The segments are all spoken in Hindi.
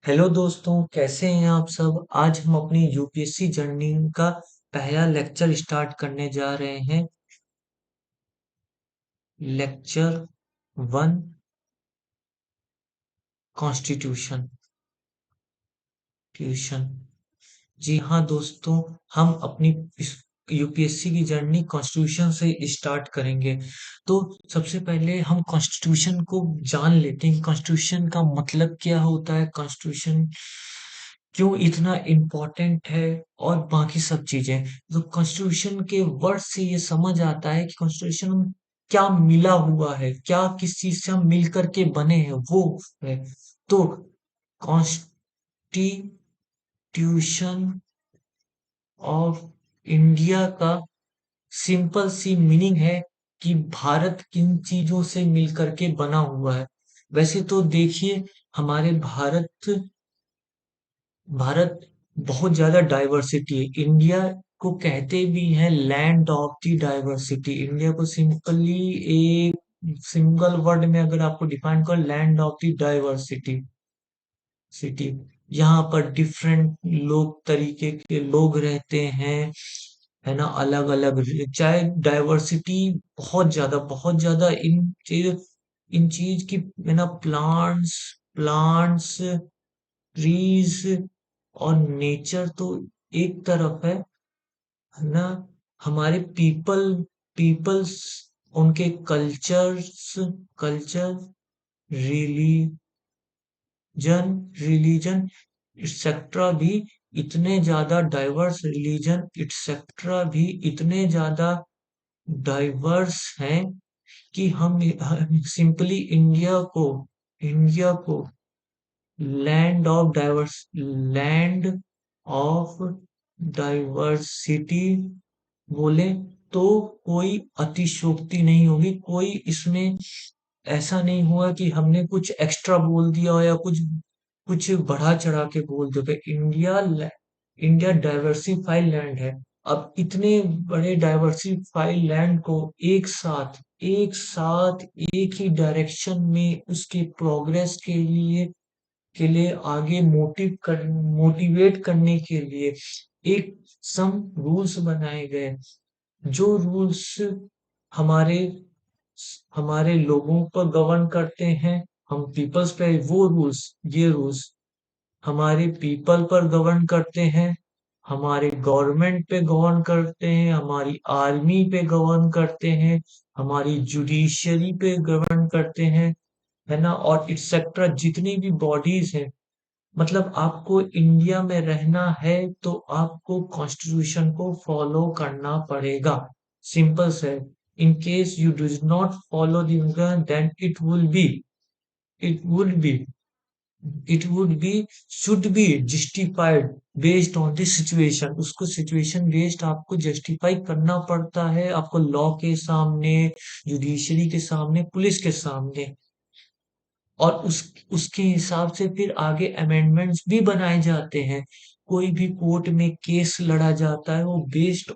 हेलो दोस्तों, कैसे हैं आप सब। आज हम अपनी यूपीएससी जर्नी का पहला लेक्चर स्टार्ट करने जा रहे हैं। Lecture one, constitution tuition. जी हाँ दोस्तों, हम अपनी इस यूपीएससी की जर्नी कॉन्स्टिट्यूशन से स्टार्ट करेंगे। तो सबसे पहले हम कॉन्स्टिट्यूशन को जान लेते हैं। कॉन्स्टिट्यूशन का मतलब क्या होता है, कॉन्स्टिट्यूशन क्यों इतना इम्पोर्टेंट है, और बाकी सब चीजें। तो कॉन्स्टिट्यूशन के वर्ड से ये समझ आता है कि कॉन्स्टिट्यूशन क्या मिला हुआ है, क्या किस चीज से हम मिल करके बने हैं, वो है। तो कॉन्स्टिट्यूशन ऑफ इंडिया का सिंपल सी मीनिंग है कि भारत किन चीजों से मिलकर के बना हुआ है। वैसे तो देखिए, हमारे भारत भारत बहुत ज्यादा डाइवर्सिटी है। इंडिया को कहते भी हैं land of the diversity. India को सिंपली एक सिंगल वर्ड में अगर आपको डिफाइन कर, land of the diversity city. यहाँ पर डिफरेंट लोग, तरीके के लोग रहते हैं, है ना, अलग अलग। चाहे डाइवर्सिटी बहुत ज्यादा इन चीज की, है ना। प्लांट्स प्लांट्स ट्रीज और नेचर तो एक तरफ है ना। हमारे पीपल्स, उनके कल्चर, रिलीजन एक्सेट्रा भी इतने ज्यादा डाइवर्स, रिलीजन एक्सेट्रा भी इतने ज्यादा डाइवर्स हैं कि हम सिंपली इंडिया को लैंड ऑफ डाइवर्सिटी बोले तो कोई अतिशयोक्ति नहीं होगी। कोई इसमें ऐसा नहीं हुआ कि हमने कुछ एक्स्ट्रा बोल दिया हो या कुछ कुछ बढ़ा चढ़ा के बोल दिया। तो इंडिया डाइवर्सिफाइड लैंड है। अब इतने बड़े डाइवर्सिफाइड लैंड को एक साथ एक ही डायरेक्शन में उसके प्रोग्रेस के लिए आगे मोटिवेट करने के लिए एक सम रूल्स बनाए गए। जो रूल्स हमारे हमारे लोगों पर गवर्न करते हैं, हम पीपल्स पे, वो रूल्स, ये रूल्स हमारे पीपल पर गवर्न करते हैं, हमारे गवर्नमेंट पे गवर्न करते हैं, हमारी आर्मी पे गवर्न करते हैं, हमारी जुडिशरी पे गवर्न करते हैं, है ना। और एक्सेट्रा जितनी भी बॉडीज हैं। मतलब आपको इंडिया में रहना है तो आपको कॉन्स्टिट्यूशन को फॉलो करना पड़ेगा। सिंपल से, in case you do not follow then it would be it would be should be justified based on the situation. उसको सिचुएशन बेस्ड आपको जस्टिफाई करना पड़ता है, आपको लॉ के सामने, जुडिशरी के सामने, पुलिस के सामने। और उसके हिसाब से फिर आगे अमेंडमेंट्स भी बनाए जाते हैं। कोई भी कोर्ट में केस लड़ा जाता है, वो बेस्ड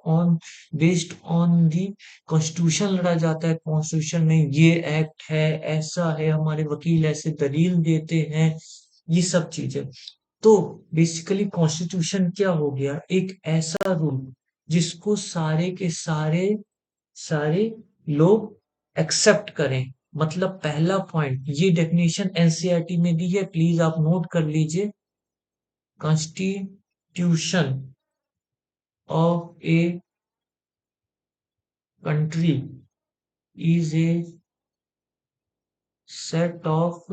ऑन दी कॉन्स्टिट्यूशन लड़ा जाता है। कॉन्स्टिट्यूशन में ये एक्ट है, ऐसा है, हमारे वकील ऐसे दलील देते हैं, ये सब चीजें। तो बेसिकली कॉन्स्टिट्यूशन क्या हो गया, एक ऐसा रूल जिसको सारे के सारे लोग एक्सेप्ट करें। मतलब पहला पॉइंट, ये डेफिनेशन एनसीईआरटी में दी है, प्लीज आप नोट कर लीजिए। Constitution of a country is a set of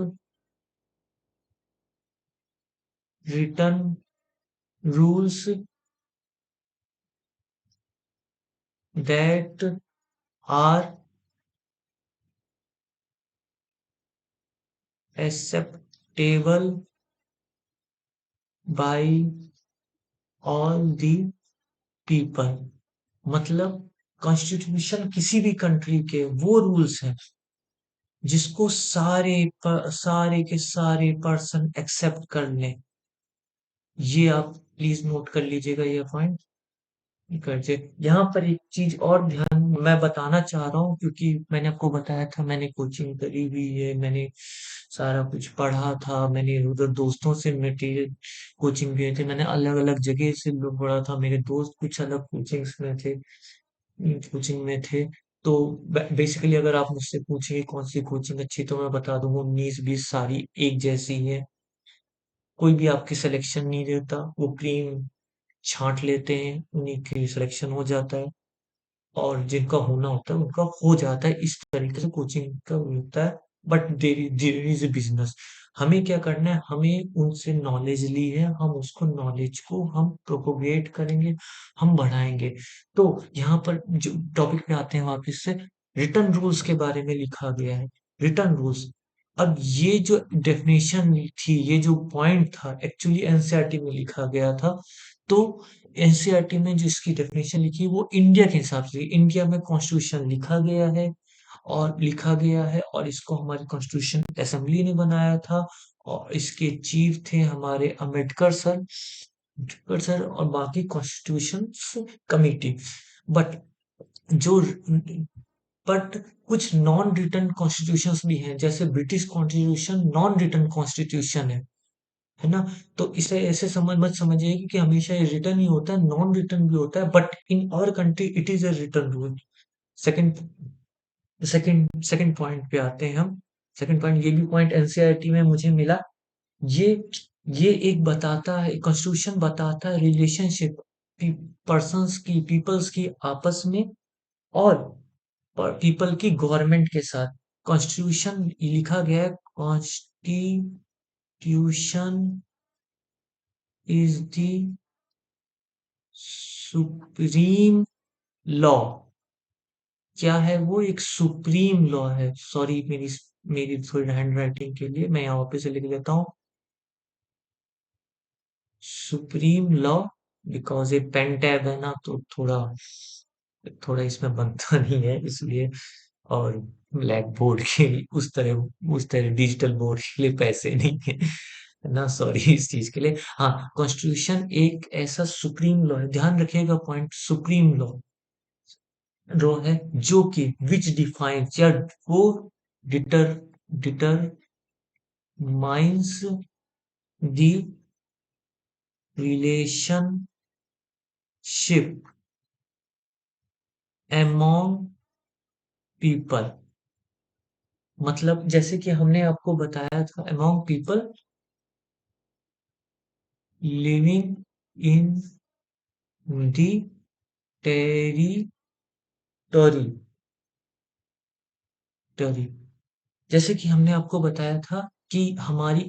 written rules that are acceptable by all the people. मतलब कॉन्स्टिट्यूशन किसी भी कंट्री के वो रूल्स हैं जिसको सारे के सारे पर्सन एक्सेप्ट कर लें। ये आप प्लीज नोट कर लीजिएगा, ये पॉइंट कर लीजिए। यहाँ पर एक चीज और ध्यान मैं बताना चाह रहा हूँ, क्योंकि मैंने आपको बताया था मैंने कोचिंग करी हुई है, मैंने सारा कुछ पढ़ा था, मैंने उधर दोस्तों से मटेरियल कोचिंग गए थे, मैंने अलग-अलग जगह से लोग पढ़ा था, मेरे दोस्त कुछ अलग कोचिंग में थे। तो बेसिकली अगर आप मुझसे पूछेंगे कौन सी कोचिंग अच्छी, तो मैं बता दूंगा 19-20 सारी एक जैसी है। कोई भी आपकी सिलेक्शन नहीं रहता, वो क्रीम छांट लेते हैं, उन्हीं की सिलेक्शन हो जाता है, और जिनका होना होता है उनका हो जाता है। इस तरीके से कोचिंग का होता है। But there is a business. हमें क्या करना है, हमें उनसे नॉलेज ली है, हम उसको नॉलेज को हम प्रोपोगेट करेंगे, हम बढ़ाएंगे। तो यहाँ पर जो टॉपिक पे आते हैं वापस से, रिटर्न रूल्स के बारे में लिखा गया है। रिटर्न रूल्स, अब ये जो डेफिनेशन थी, ये जो पॉइंट था, एक्चुअली एनसीईआरटी में लिखा गया था। तो एनसीईआरटी में जो इसकी डेफिनेशन लिखी है, वो इंडिया के हिसाब से, इंडिया में कॉन्स्टिट्यूशन लिखा गया है, और इसको हमारी कॉन्स्टिट्यूशन असेंबली ने बनाया था, और इसके चीफ थे हमारे अम्बेडकर सर और बाकी कॉन्स्टिट्यूशन कमिटी। बट जो बट कुछ नॉन रिटन कॉन्स्टिट्यूशंस भी हैं, जैसे British constitution non written constitution है ना। तो इसे ऐसे मत समझिए कि हमेशा ये रिटन ही होता है, नॉन रिटन भी होता है, but in our country it is a written rule. Second second second point पे आते हैं हम। सेकंड पॉइंट, ये भी पॉइंट एनसीईआरटी में मुझे मिला। ये ये एक बताता है, कॉन्स्टिट्यूशन बताता है रिलेशनशिप पीपल्स की आपस में, और पीपल की गवर्नमेंट के साथ। कॉन्स्टिट्यूशन लिखा गया है, constitution is the supreme law. क्या है वो? एक सुप्रीम लॉ है। सॉरी, मेरी थोड़ी हैंड राइटिंग के लिए मैं यहाँ वापस से लिख लेता हूँ। सुप्रीम लॉ, बिकॉज ये पेन टैब है ना, तो थोड़ा थोड़ा इसमें बनता नहीं है, इसलिए। और ब्लैक बोर्ड के लिए उस तरह डिजिटल बोर्ड के लिए पैसे नहीं है ना, सॉरी इस चीज के लिए। हाँ, कॉन्स्टिट्यूशन एक ऐसा सुप्रीम लॉ है, ध्यान रखिएगा पॉइंट, सुप्रीम लॉ है, जो कि विच डिफाइंस, या वो deter determines the relationship among people. मतलब जैसे कि हमने आपको बताया था, among people living in the territory terri जैसे कि हमने आपको बताया था कि हमारी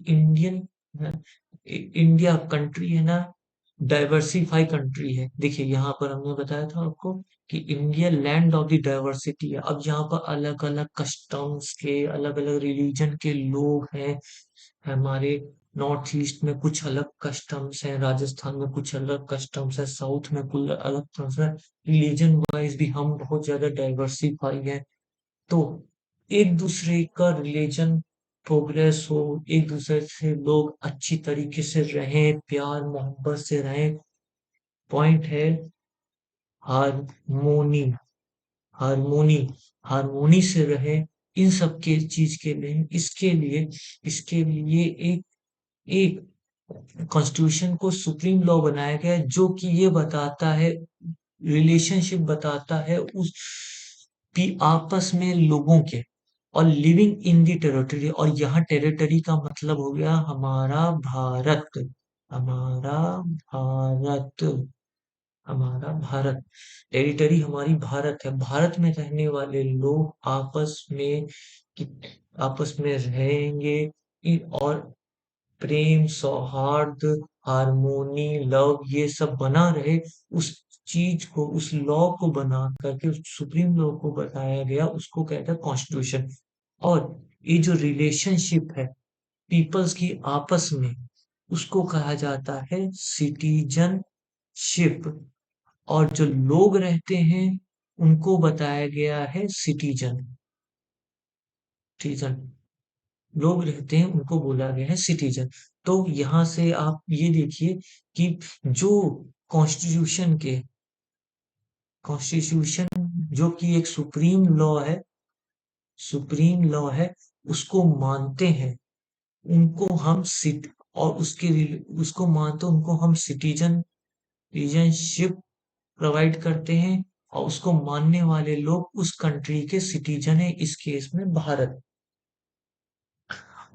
इंडिया कंट्री है ना, डाइवर्सिफाई कंट्री है। देखिए यहाँ पर हमने बताया था आपको कि India land of the diversity है। अब यहाँ पर अलग अलग कस्टम्स के, अलग अलग रिलीजन के लोग हैं। हमारे नॉर्थ ईस्ट में कुछ अलग कस्टम्स हैं, राजस्थान में कुछ अलग कस्टम्स है, साउथ में कुछ अलग कस्टम्स है। रिलीजन वाइज भी हम बहुत ज्यादा डाइवर्सिफाई हैं। तो एक दूसरे का रिलीजन प्रोग्रेस हो, एक दूसरे से लोग अच्छी तरीके से रहें, प्यार मोहब्बत से रहें। पॉइंट है हारमोनी, हारमोनी हारमोनी से रहे। इन सब के चीज के लिए, इसके लिए एक एक कॉन्स्टिट्यूशन को सुप्रीम लॉ बनाया गया है, जो कि ये बताता है, रिलेशनशिप बताता है उस आपस में लोगों के, और लिविंग इन दी टेरिटरी। और यहाँ टेरिटरी का मतलब हो गया हमारा भारत, हमारा भारत, हमारा भारत। टेरिटरी हमारी भारत है, भारत में रहने वाले लोग आपस में रहेंगे, और प्रेम, सौहार्द, हार्मोनी, लव, ये सब बना रहे। उस चीज को, उस लॉ को बना करके, उस सुप्रीम लॉ को बताया गया, उसको कहता है कॉन्स्टिट्यूशन। और ये जो रिलेशनशिप है पीपल्स की आपस में, उसको कहा जाता है सिटीजनशिप। और जो लोग रहते हैं उनको बताया गया है सिटीजन। सिटीजन लोग रहते हैं उनको बोला गया है सिटीजन। तो यहाँ से आप ये देखिए कि जो कॉन्स्टिट्यूशन के कॉन्स्टिट्यूशन जो कि एक सुप्रीम लॉ है, उसको मानते हैं। उनको हम सिट और उसको मानते उनको हम सिटीजनशिप प्रोवाइड करते हैं और उसको मानने वाले लोग उस कंट्री के सिटीजन है, इस केस में भारत।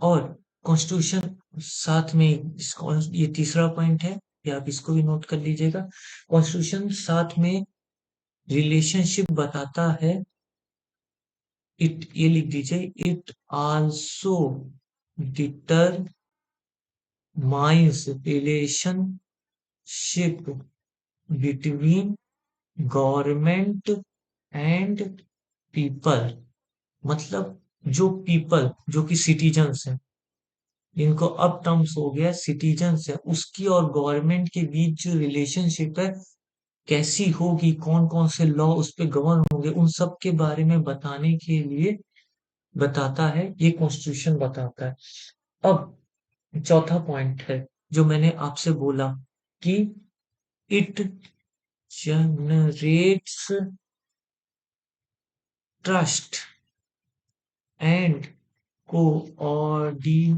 और कॉन्स्टिट्यूशन साथ में ये तीसरा पॉइंट है, ये आप इसको भी नोट कर लीजिएगा। कॉन्स्टिट्यूशन साथ में रिलेशनशिप बताता है। ये लिख दीजिए, it also determines relationship between government and people. मतलब जो पीपल, जो कि सिटीजन्स हैं, इनको अब टर्म्स हो गया सिटीजन्स है, उसकी और गवर्नमेंट के बीच जो रिलेशनशिप है कैसी होगी, कौन कौन से लॉ उस पे गवर्न होंगे, उन सब के बारे में बताने के लिए बताता है, ये कॉन्स्टिट्यूशन बताता है। अब चौथा पॉइंट है जो मैंने आपसे बोला कि it generates trust and coordination.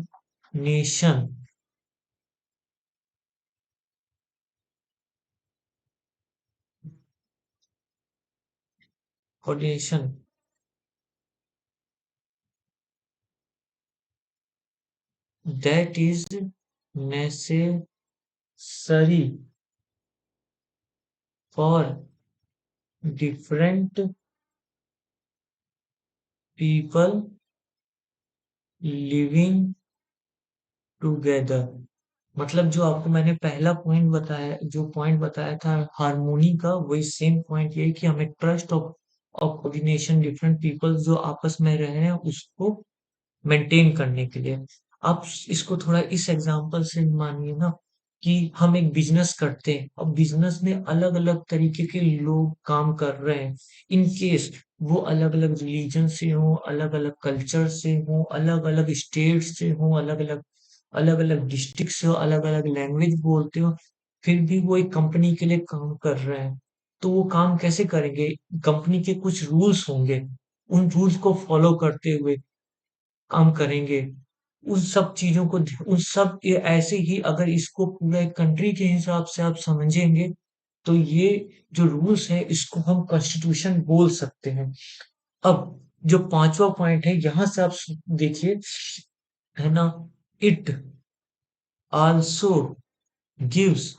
Coordination that is necessary for different people living together। मतलब जो आपको मैंने पहला पॉइंट बताया, जो पॉइंट बताया था हारमोनी का, वही सेम पॉइंट ये है कि हमें ट्रस्ट और कोऑर्डिनेशन डिफरेंट पीपल जो आपस में रह रहे हैं उसको मेंटेन करने के लिए। आप इसको थोड़ा इस एग्जांपल से मानिए ना, कि हम एक बिजनेस करते हैं और बिजनेस में अलग अलग तरीके के लोग काम कर रहे हैं। इन केस वो अलग अलग रिलीजन से हो, अलग अलग कल्चर से हो, अलग अलग स्टेट से हो, अलग अलग डिस्ट्रिक्ट से हो, अलग अलग लैंग्वेज बोलते हो, फिर भी वो एक कंपनी के लिए काम कर रहे हैं। तो वो काम कैसे करेंगे? कंपनी के कुछ रूल्स होंगे, उन रूल्स को फॉलो करते हुए काम करेंगे। उन सब चीजों को उन सब ये ऐसे ही अगर इसको पूरा एक कंट्री के हिसाब से आप समझेंगे तो ये जो रूल्स है इसको हम कॉन्स्टिट्यूशन बोल सकते हैं। अब जो पांचवा पॉइंट है यहां से आप देखिए, है ना, it also gives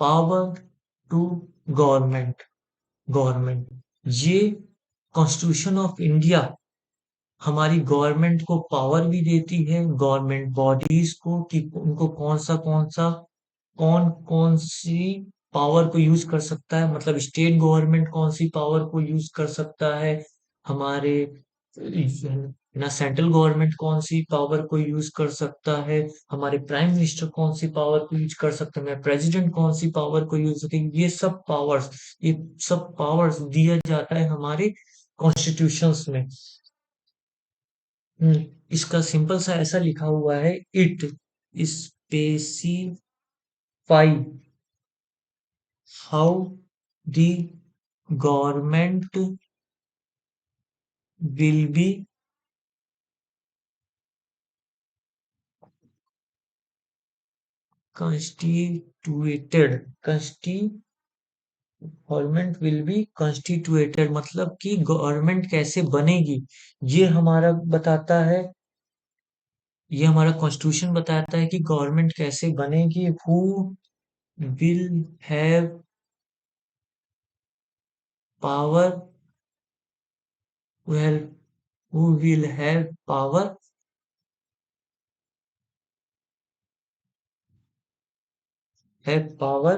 power to government. Government ये कॉन्स्टिट्यूशन ऑफ इंडिया हमारी गवर्नमेंट को पावर भी देती है, गवर्नमेंट बॉडीज को, कि उनको कौन कौन सी पावर को यूज कर सकता है, मतलब स्टेट गवर्नमेंट कौन सी पावर को यूज कर सकता है, हमारे ना सेंट्रल गवर्नमेंट कौन सी पावर को यूज कर सकता है, हमारे प्राइम मिनिस्टर कौन सी पावर को यूज कर सकते हैं, प्रेसिडेंट कौन सी पावर को यूज करते हैं, ये सब पावर्स दिया जाता है हमारे कॉन्स्टिट्यूशंस में। इसका सिंपल सा ऐसा लिखा हुआ है, it specify how the government will be constituted. Government will be constituted मतलब कि गवर्नमेंट कैसे बनेगी, ये हमारा बताता है, ये हमारा कॉन्स्टिट्यूशन बताता है कि गवर्नमेंट कैसे बनेगी। Who will have power, well who will have power, have power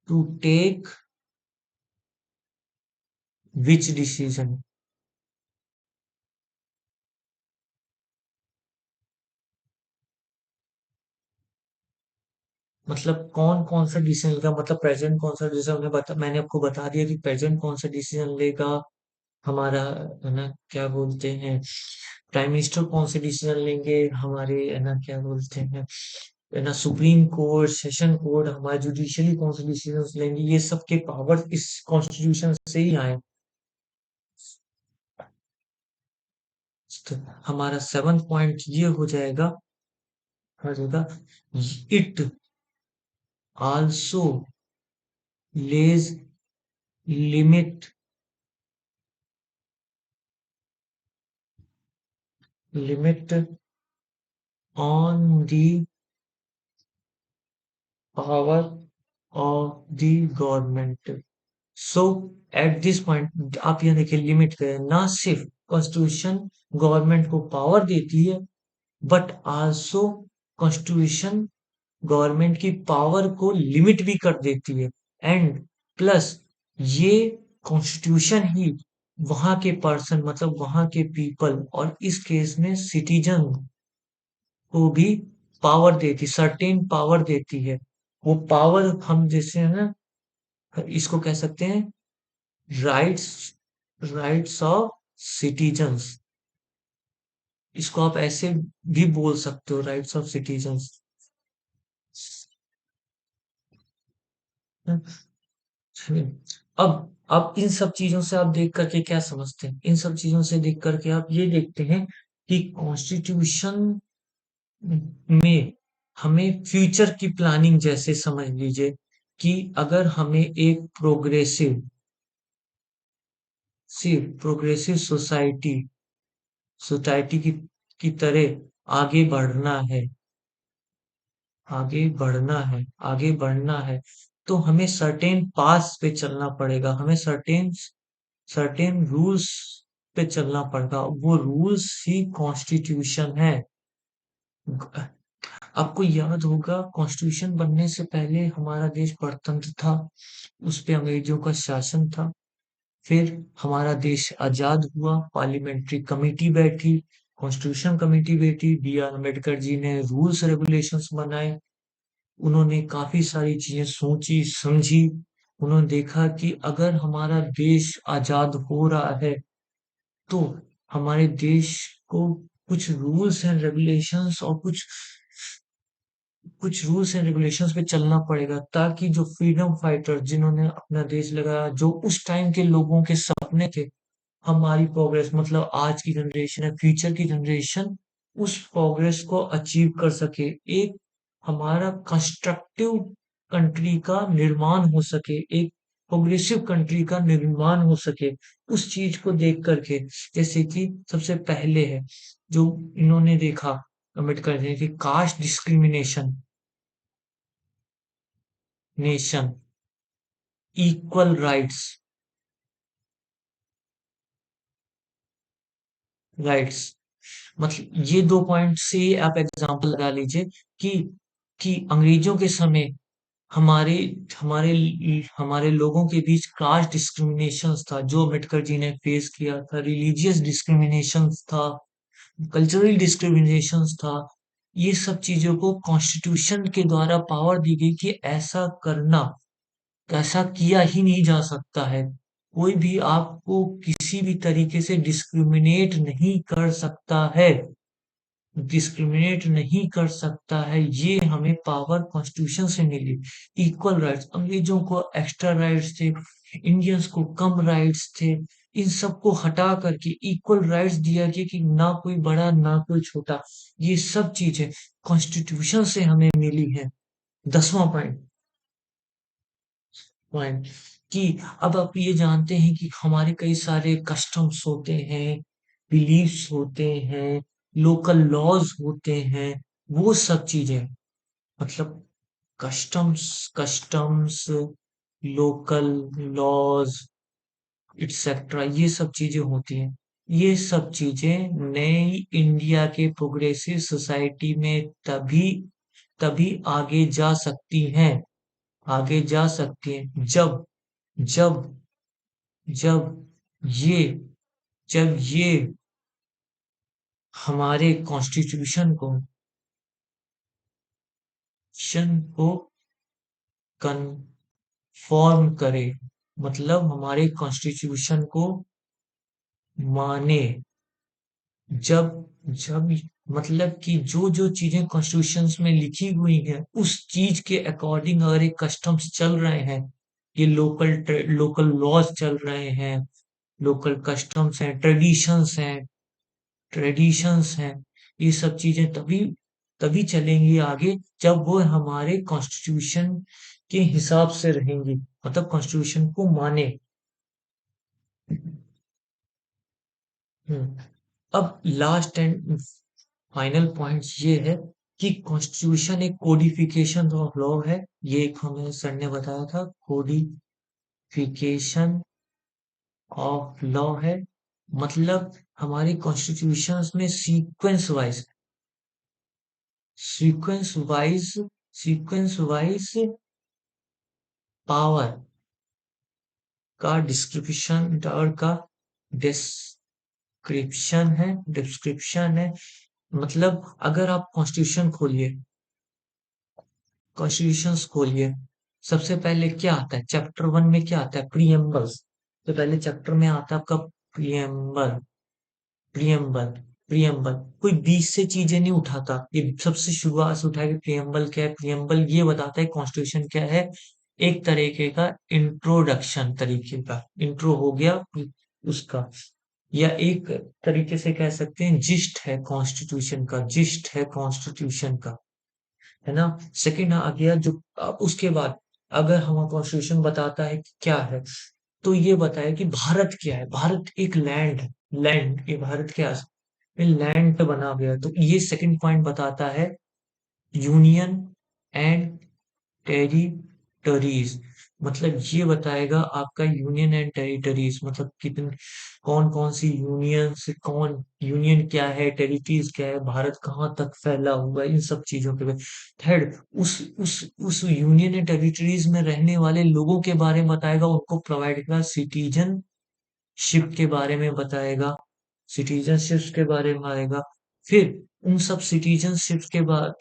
to take which decision। मतलब कौन कौन सा डिसीजन लेगा, मतलब प्रेसिडेंट कौन सा डिसीजन मैंने आपको बता दिया कि प्रेसिडेंट कौन सा डिसीजन लेगा, हमारा, है ना, क्या बोलते हैं, प्राइम मिनिस्टर कौन से डिसीजन लेंगे, हमारे, है ना, क्या बोलते हैं, है ना, सुप्रीम कोर्ट, सेशन कोर्ट, हमारे जुडिशरी कौन से डिसीजन लेंगे, ये सब के पावर इस कॉन्स्टिट्यूशन से ही आए। हमारा 7th पॉइंट ये हो जाएगा it also lays limit limit on the power of the government. So at this point आप यहाँ देखिए लिमिट है, ना सिर्फ कॉन्स्टिट्यूशन गवर्नमेंट को पावर देती है, बट आल्सो कॉन्स्टिट्यूशन गवर्नमेंट की पावर को लिमिट भी कर देती है। एंड प्लस ये कॉन्स्टिट्यूशन ही वहां के पर्सन मतलब वहां के पीपल और इस केस में सिटीजन को भी पावर देती, सर्टेन पावर देती है। वो पावर हम जैसे है ना, इसको कह सकते हैं राइट्स राइट्स ऑफ सिटीजन्स। इसको आप ऐसे भी बोल सकते हो, राइट्स ऑफ सिटीजन्स। अब इन सब चीजों से आप देख करके क्या समझते हैं? इन सब चीजों से देख करके आप ये देखते हैं कि कॉन्स्टिट्यूशन में हमें फ्यूचर की प्लानिंग जैसे समझ लीजिए कि अगर हमें एक प्रोग्रेसिव सोसाइटी सोसाइटी की तरह आगे बढ़ना है, तो हमें सर्टेन पास पे चलना पड़ेगा, हमें सर्टेन सर्टेन रूल्स पे चलना पड़ेगा, वो रूल्स ही कॉन्स्टिट्यूशन है। आपको याद होगा कॉन्स्टिट्यूशन बनने से पहले हमारा देश परतंत्र था, उस पे अंग्रेजों का शासन था। फिर हमारा देश आजाद हुआ, पार्लियामेंट्री कमेटी बैठी, कॉन्स्टिट्यूशन कमेटी बैठी, बी आर अम्बेडकर जी ने रूल्स रेगुलेशंस बनाए। उन्होंने काफी सारी चीजें सोची समझी। उन्होंने देखा कि अगर हमारा देश आजाद हो रहा है तो हमारे देश को कुछ रूल्स एंड रेगुलेशंस और कुछ रूल्स एंड रेगुलेशंस पे चलना पड़ेगा, ताकि जो फ्रीडम फाइटर जिन्होंने अपना देश लगाया, जो उस टाइम के लोगों के सपने थे, हमारी प्रोग्रेस मतलब आज की जनरेशन है, फ्यूचर की जनरेशन उस प्रोग्रेस को अचीव कर सके, एक हमारा कंस्ट्रक्टिव कंट्री का निर्माण हो सके, एक प्रोग्रेसिव कंट्री का निर्माण हो सके, उस चीज को देख करके। जैसे कि सबसे पहले है जो इन्होंने देखा अम्बेडकर ने कि caste discrimination nation equal rights rights मतलब ये 2 पॉइंट से आप एग्जांपल लगा लीजिए कि अंग्रेजों के समय हमारे हमारे हमारे लोगों के बीच कास्ट डिस्क्रिमिनेशन था, जो अम्बेडकर जी ने फेस किया था, रिलीजियस डिस्क्रिमिनेशन था, कल्चरल डिस्क्रिमिनेशन था। ये सब चीजों को कॉन्स्टिट्यूशन के द्वारा पावर दी गई कि ऐसा किया ही नहीं जा सकता है। कोई भी आपको किसी भी तरीके से डिस्क्रिमिनेट नहीं कर सकता है, ये हमें पावर कॉन्स्टिट्यूशन से मिली। इक्वल राइट्स, अंग्रेजों को एक्स्ट्रा राइट्स थे, इंडियंस को कम राइट्स थे, इन सबको हटा करके इक्वल राइट्स दिया गया कि ना कोई बड़ा ना कोई छोटा। ये सब चीजें कॉन्स्टिट्यूशन से हमें मिली है। 10वां पॉइंट कि अब आप ये जानते हैं कि हमारे कई सारे कस्टम्स होते हैं, बिलीफ्स होते हैं, लोकल लॉज होते हैं, वो सब चीजें मतलब कस्टम्स लोकल लॉज इट्सेट्रा, ये सब चीजें होती हैं। ये सब चीजें नई इंडिया के प्रोग्रेसिव सोसाइटी में तभी तभी आगे जा सकती हैं जब जब ये जब ये हमारे कॉन्स्टिट्यूशन को कंफर्म करे, मतलब हमारे कॉन्स्टिट्यूशन को माने। जब जब मतलब कि जो जो चीजें कॉन्स्टिट्यूशन में लिखी हुई हैं उस चीज के अकॉर्डिंग अगर एक कस्टम्स चल रहे हैं, ये लोकल लॉज चल रहे हैं, लोकल कस्टम्स हैं, ट्रेडिशंस हैं, ट्रेडिशंस हैं, ये सब चीजें तभी तभी चलेंगी आगे जब वो हमारे कॉन्स्टिट्यूशन के हिसाब से रहेंगी, मतलब कॉन्स्टिट्यूशन को माने। हम्म। अब लास्ट एंड फाइनल पॉइंट ये है कि कॉन्स्टिट्यूशन एक कोडिफिकेशन ऑफ लॉ है। ये एक हमें सर ने बताया था, कोडिफिकेशन ऑफ लॉ है। मतलब हमारी कॉन्स्टिट्यूशंस में sequence wise sequence wise power का डिस्क्रिप्शन और का डिस्क्रिप्शन है। मतलब अगर आप कॉन्स्टिट्यूशंस खोलिए, सबसे पहले क्या आता है चैप्टर 1 में, क्या आता है प्रीएम्बल्स। तो पहले चैप्टर में आता है आपका प्रीएम्बल। प्रीएम्बल प्रीएम्बल कोई बीच से चीजें नहीं उठाता, ये सबसे शुरुआत से उठाएगा। प्रीएम्बल क्या है? प्रीएम्बल ये बताता है कॉन्स्टिट्यूशन क्या है। एक तरीके का इंट्रोडक्शन, तरीके का इंट्रो हो गया उसका, या एक तरीके से कह सकते हैं जिस्ट है कॉन्स्टिट्यूशन का, जिस्ट है कॉन्स्टिट्यूशन का, है ना। सेकंड आ गया जो उसके बाद अगर हमारा कॉन्स्टिट्यूशन बताता है कि क्या है, तो ये बताया कि भारत क्या है। भारत एक लैंड है, लैंड ये भारत के लैंड पे बना गया है। तो ये सेकंड पॉइंट बताता है यूनियन एंड टेरिटरीज। मतलब ये बताएगा आपका यूनियन एंड टेरिटरीज, मतलब कितने कौन कौन सी यूनियन से कौन, यूनियन क्या है, टेरिटरीज क्या है, भारत कहाँ तक फैला हुआ है, इन सब चीजों के बारे। थर्ड, उस यूनियन एंड टेरिटरीज में रहने वाले लोगों के बारे में बताएगा, उनको प्रोवाइड करेगा। सिटीजनशिप के बारे में बताएगा, सिटीजनशिप के बारे में आएगा। फिर उन सब सिटीजनशिप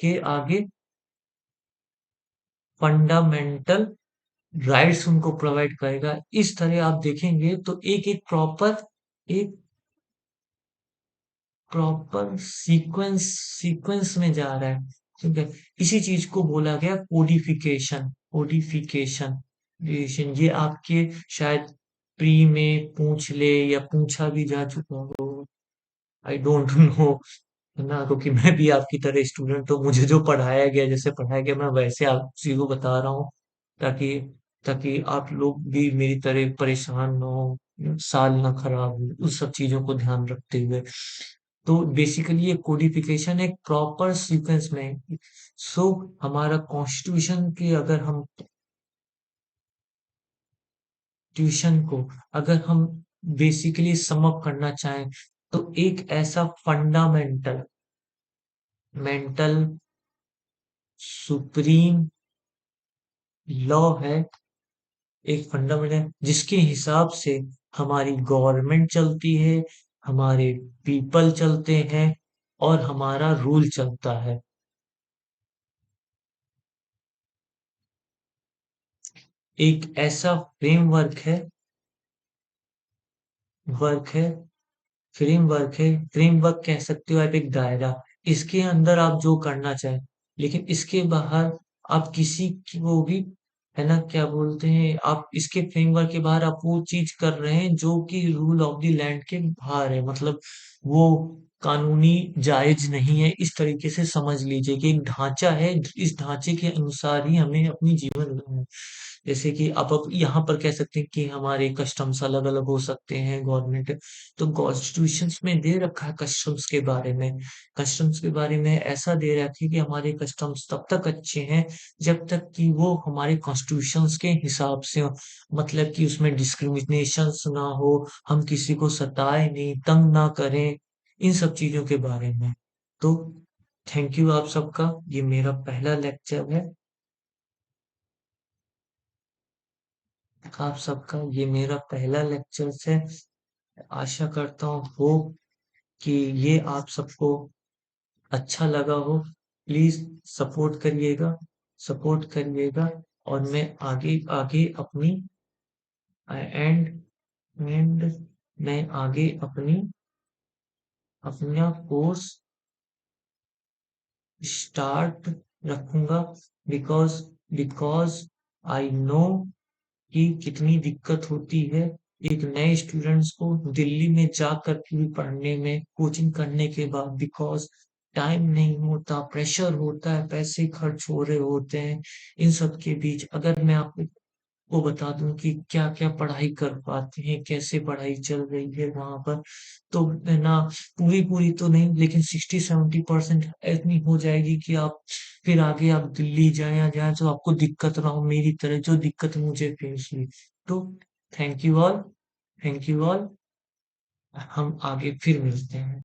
के आगे फंडामेंटल राइट्स उनको प्रोवाइड करेगा। इस तरह आप देखेंगे तो एक प्रॉपर सीक्वेंस में जा रहा है। ठीक है, इसी चीज को बोला गया कोडिफिकेशन। ये आपके शायद प्री में पूछ ले या पूछा भी जा चुका हो, आई डोंट नो, है ना। क्योंकि मैं भी आपकी तरह स्टूडेंट हूँ, मुझे जो पढ़ाया गया, जैसे पढ़ाया गया मैं वैसे आप चीजों को बता रहा हूँ, ताकि ताकि आप लोग भी मेरी तरह परेशान ना हो, साल ना खराब हो, उस सब चीजों को ध्यान रखते हुए। तो बेसिकली ये कोडिफिकेशन एक प्रॉपर सीक्वेंस में। सो हमारा कॉन्स्टिट्यूशन की अगर हम ट्यूशन को अगर हम बेसिकली समअप करना चाहें, तो एक ऐसा फंडामेंटल मेंटल सुप्रीम लॉ है, एक फंडामेंटल जिसके हिसाब से हमारी गवर्नमेंट चलती है, हमारे पीपल चलते हैं और हमारा रूल चलता है। एक ऐसा वर्क है फ्रेमवर्क कह सकते हो आप, एक दायरा। इसके अंदर आप जो करना चाहें, लेकिन इसके बाहर आप किसी को भी, है ना, क्या बोलते हैं, आप इसके फ्रेमवर्क के बाहर आप वो चीज कर रहे हैं जो कि रूल ऑफ द लैंड के बाहर है। मतलब वो कानूनी जायज नहीं है, इस तरीके से समझ लीजिए कि एक ढांचा है, इस ढांचे के अनुसार ही हमें अपनी जीवन, जैसे कि आप अब यहाँ पर कह सकते हैं कि हमारे कस्टम्स अलग अलग हो सकते हैं, गवर्नमेंट तो कॉन्स्टिट्यूशन में दे रखा है कस्टम्स के बारे में। कस्टम्स के बारे में ऐसा दे रखा है कि हमारे कस्टम्स तब तक अच्छे हैं जब तक कि वो हमारे कॉन्स्टिट्यूशन के हिसाब से हो। मतलब कि उसमें डिस्क्रिमिनेशन ना हो, हम किसी को सताए नहीं, तंग ना करें, इन सब चीजों के बारे में। तो थैंक यू आप सबका, ये मेरा पहला लेक्चर है। आप सबका ये मेरा पहला लेक्चर है। आशा करता हूँ कि ये आप सबको अच्छा लगा हो। प्लीज सपोर्ट करिएगा। और मैं आगे आगे अपनी एंड एंड मैं आगे अपना कोर्स स्टार्ट रखूंगा। बिकॉज बिकॉज आई नो कि कितनी दिक्कत होती है एक नए स्टूडेंट्स को दिल्ली में जाकर के भी पढ़ने में कोचिंग करने के बाद बिकॉज़ टाइम नहीं होता, प्रेशर होता है, पैसे खर्च हो रहे होते हैं, इन सब के बीच अगर मैं आपको को बता दूं कि क्या-क्या पढ़ाई कर पाते हैं, कैसे पढ़ाई चल रही है वहाँ पर, तो है ना पूरी-पूरी तो नहीं लेकिन 60-70% इतनी हो जाएगी कि आप फिर आगे आप दिल्ली जाएँ या जाएँ तो आपको दिक्कत ना हो मेरी तरह जो दिक्कत मुझे फेस हुई। तो thank you all, thank you all. हम आगे फिर मिलते हैं।